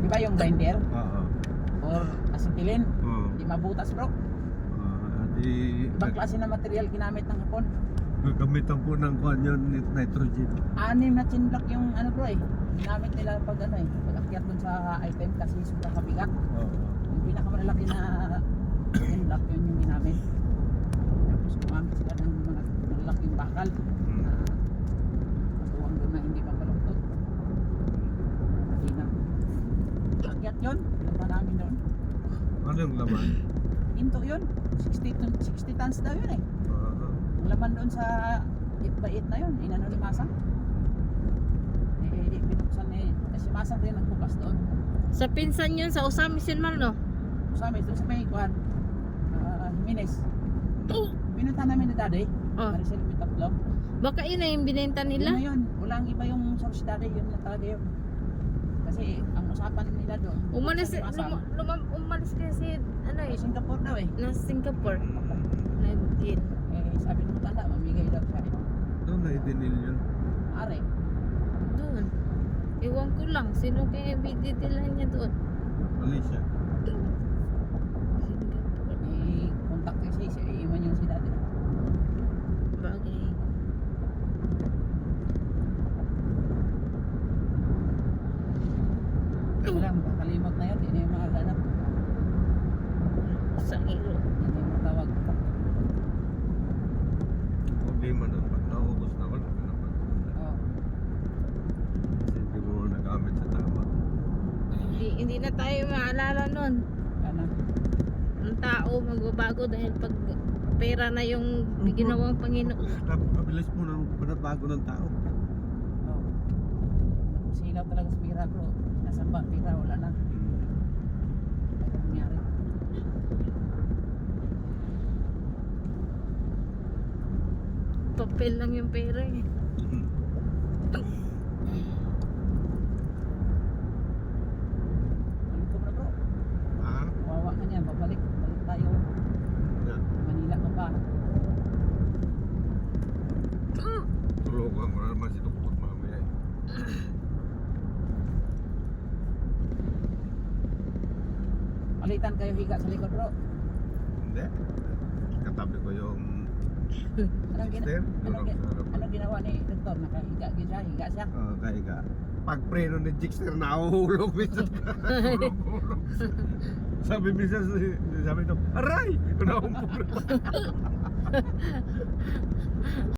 ba yung grinder? Oo. Or asintilin? Oo. Di mabutas bro. Di Ibang klase na material ginamit ng hapon. gagamitan po ng kwan yun, nitrogen. 6 na chinlock yung ano bro eh. Ginamit nila pag ano eh. Pag akyat dun sa item kasi sobrang kabigat. Oo. Yung pinakamalaki na chinlock yun yung ginamit. Tapos gumamit sila ng mga malalaking bakal. Na matuwang doon na hindi papaluktot. Hindi na. Akyat yun. Yung pa namin doon. Ano yung laman? Into yun. 60 tons daw yun eh. Ang laman doon sa 8x8 na yun, inano ni Masang. Eh, binuksan eh. Kasi Masang rin nagbukas doon. Sa pinsan yun, sa Usami Sinmal, no? Usami, doon sa may kuhan. Jimenez. Pinunta namin na daddy. Oh. Maricel may tatlo. Baka yun na yung binenta Yun nila. na yun. Walang iba yung source daddy. Yun na talaga yun. Kasi ang usapan nila doon. Umalis, sa Masang, umalis kasi, ano eh, Singapore daw eh. nasa Singapore. Nag-in. Eh, sabi ng matanda, mamigay daw siya. Doon na idinil yun. Are. Doon. Ewan ko lang, sino kaya biditilan niya doon? Malaysia. Singapore. May contact kasi, iiwan yung si daddy. Bagay. Wala, makalimot na yun. Hindi na yung mga ganap. Sa iro. Hindi yung matawag. Problema nun, pag naubos na, wala ka naman. Oo. Kasi hindi mo nagamit sa tama. Hindi na tayo maalala nun. Ano? Ang tao magbabago dahil pag pera na yung ginawang Panginoon. Napakabilis po ng panabago ng tao. Oo. Silaw talaga sa pira bro. Nasamba pira, wala na. Ano nangyari? Papel lang yung pera eh. Ano ko na bro? Ha? Kawawa ka niya. Babalik. Balik tayo. Manila pa ba? Tulungan mo na naman si Dukot mamaya eh. Palitan kayo higa sa likod bro. Hindi. Katabi ko yung Anong, Sister, anong ginawa ni doktor? Nakahiga siya, higa siya. kaya ka. Pag preno ni Jixter, nahuhulog minsan. Hulog. Sabi minsan, sabi ito, aray! Nahuhulog.